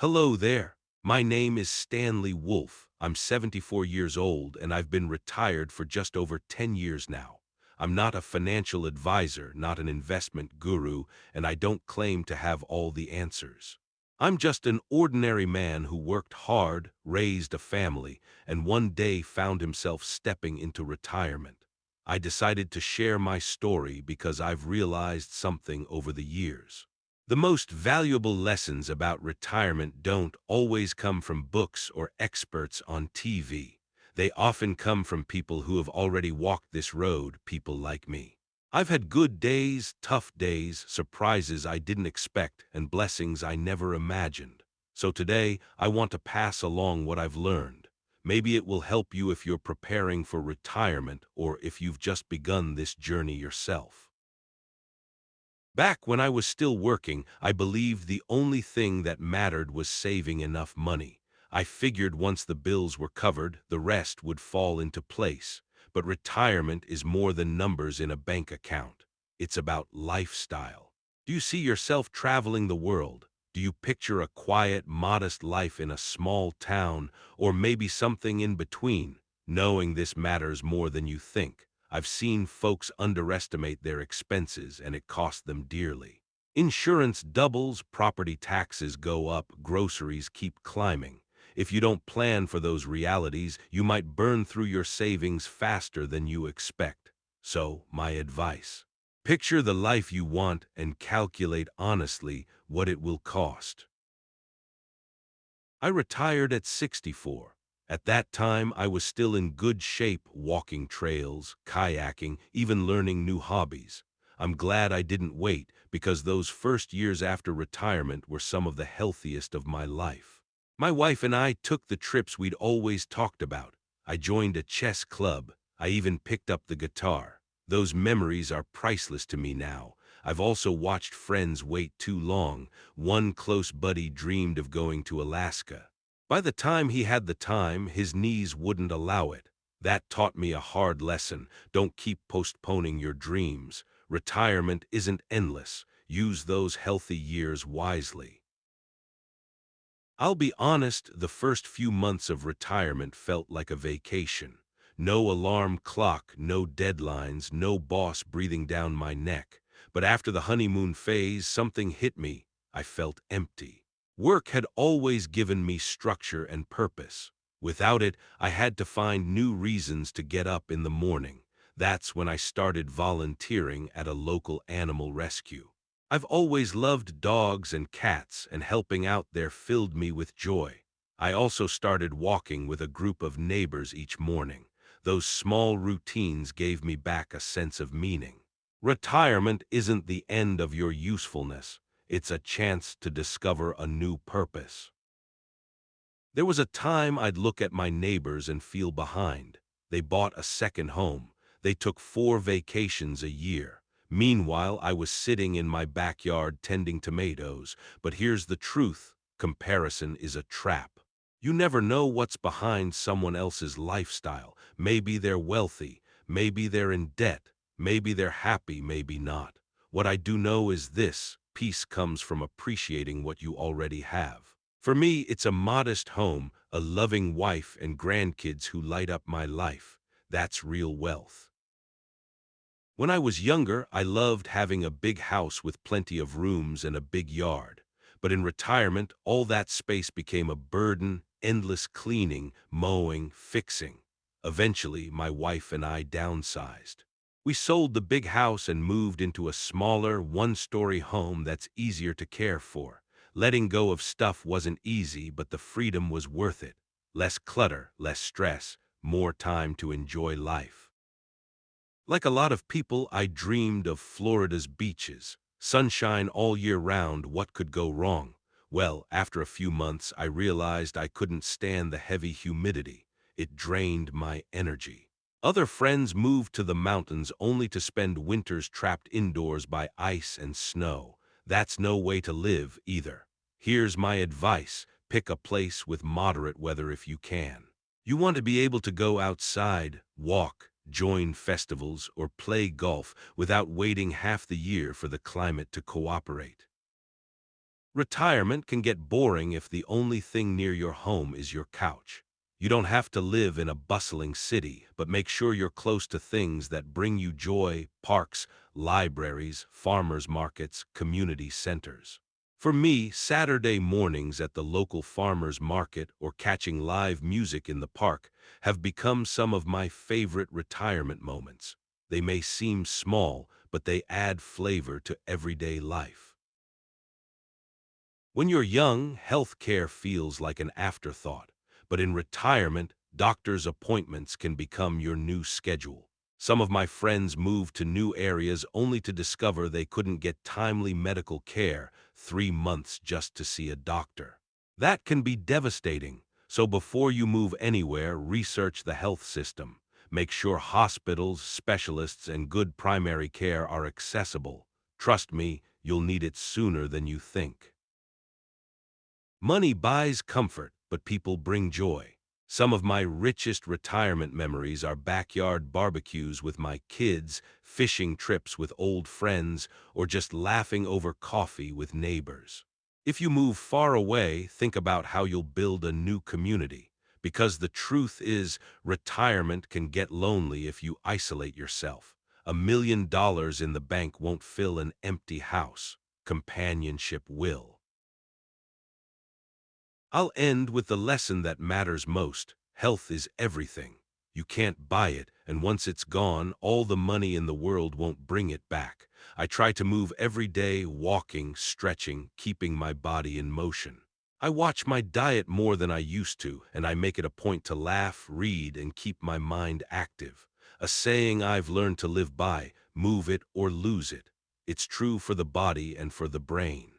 Hello there. My name is Stanley Wolfe. I'm 74 years old and I've been retired for just over 10 years now. I'm not a financial advisor, not an investment guru, and I don't claim to have all the answers. I'm just an ordinary man who worked hard, raised a family, and one day found himself stepping into retirement. I decided to share my story because I've realized something over the years. The most valuable lessons about retirement don't always come from books or experts on TV. They often come from people who have already walked this road, people like me. I've had good days, tough days, surprises I didn't expect, and blessings I never imagined. So today, I want to pass along what I've learned. Maybe it will help you if you're preparing for retirement or if you've just begun this journey yourself. Back when I was still working, I believed the only thing that mattered was saving enough money. I figured once the bills were covered, the rest would fall into place. But retirement is more than numbers in a bank account. It's about lifestyle. Do you see yourself traveling the world? Do you picture a quiet, modest life in a small town, or maybe something in between, knowing this matters more than you think? I've seen folks underestimate their expenses and it costs them dearly. Insurance doubles, property taxes go up, groceries keep climbing. If you don't plan for those realities, you might burn through your savings faster than you expect. So, my advice: picture the life you want and calculate honestly what it will cost. I retired at 64. At that time, I was still in good shape, walking trails, kayaking, even learning new hobbies. I'm glad I didn't wait, because those first years after retirement were some of the healthiest of my life. My wife and I took the trips we'd always talked about. I joined a chess club. I even picked up the guitar. Those memories are priceless to me now. I've also watched friends wait too long. One close buddy dreamed of going to Alaska. By the time he had the time, his knees wouldn't allow it. That taught me a hard lesson. Don't keep postponing your dreams. Retirement isn't endless. Use those healthy years wisely. I'll be honest, the first few months of retirement felt like a vacation. No alarm clock, no deadlines, no boss breathing down my neck. But after the honeymoon phase, something hit me. I felt empty. Work had always given me structure and purpose. Without it, I had to find new reasons to get up in the morning. That's when I started volunteering at a local animal rescue. I've always loved dogs and cats, and helping out there filled me with joy. I also started walking with a group of neighbors each morning. Those small routines gave me back a sense of meaning. Retirement isn't the end of your usefulness. It's a chance to discover a new purpose. There was a time I'd look at my neighbors and feel behind. They bought a second home. They took 4 vacations a year. Meanwhile, I was sitting in my backyard tending tomatoes. But here's the truth: comparison is a trap. You never know what's behind someone else's lifestyle. Maybe they're wealthy, maybe they're in debt, maybe they're happy, maybe not. What I do know is this: peace comes from appreciating what you already have. For me, it's a modest home, a loving wife, and grandkids who light up my life. That's real wealth. When I was younger, I loved having a big house with plenty of rooms and a big yard. But in retirement, all that space became a burden: endless cleaning, mowing, fixing. Eventually, my wife and I downsized. We sold the big house and moved into a smaller, one-story home that's easier to care for. Letting go of stuff wasn't easy, but the freedom was worth it. Less clutter, less stress, more time to enjoy life. Like a lot of people, I dreamed of Florida's beaches. Sunshine all year round. What could go wrong? Well, after a few months, I realized I couldn't stand the heavy humidity. It drained my energy. Other friends moved to the mountains only to spend winters trapped indoors by ice and snow. That's no way to live either. Here's my advice: pick a place with moderate weather if you can. You want to be able to go outside, walk, join festivals, or play golf without waiting half the year for the climate to cooperate. Retirement can get boring if the only thing near your home is your couch. You don't have to live in a bustling city, but make sure you're close to things that bring you joy: parks, libraries, farmers markets, community centers. For me, Saturday mornings at the local farmers market or catching live music in the park have become some of my favorite retirement moments. They may seem small, but they add flavor to everyday life. When you're young, health care feels like an afterthought, but in retirement, doctor's appointments can become your new schedule. Some of my friends moved to new areas only to discover they couldn't get timely medical care 3 months just to see a doctor. That can be devastating, so before you move anywhere, research the health system. Make sure hospitals, specialists, and good primary care are accessible. Trust me, you'll need it sooner than you think. Money buys comfort, but people bring joy. Some of my richest retirement memories are backyard barbecues with my kids, fishing trips with old friends, or just laughing over coffee with neighbors. If you move far away, think about how you'll build a new community. Because the truth is, retirement can get lonely if you isolate yourself. $1 million in the bank won't fill an empty house. Companionship will. I'll end with the lesson that matters most. Health is everything. You can't buy it, and once it's gone, all the money in the world won't bring it back. I try to move every day, walking, stretching, keeping my body in motion. I watch my diet more than I used to, and I make it a point to laugh, read, and keep my mind active. A saying I've learned to live by: move it or lose it. It's true for the body and for the brain.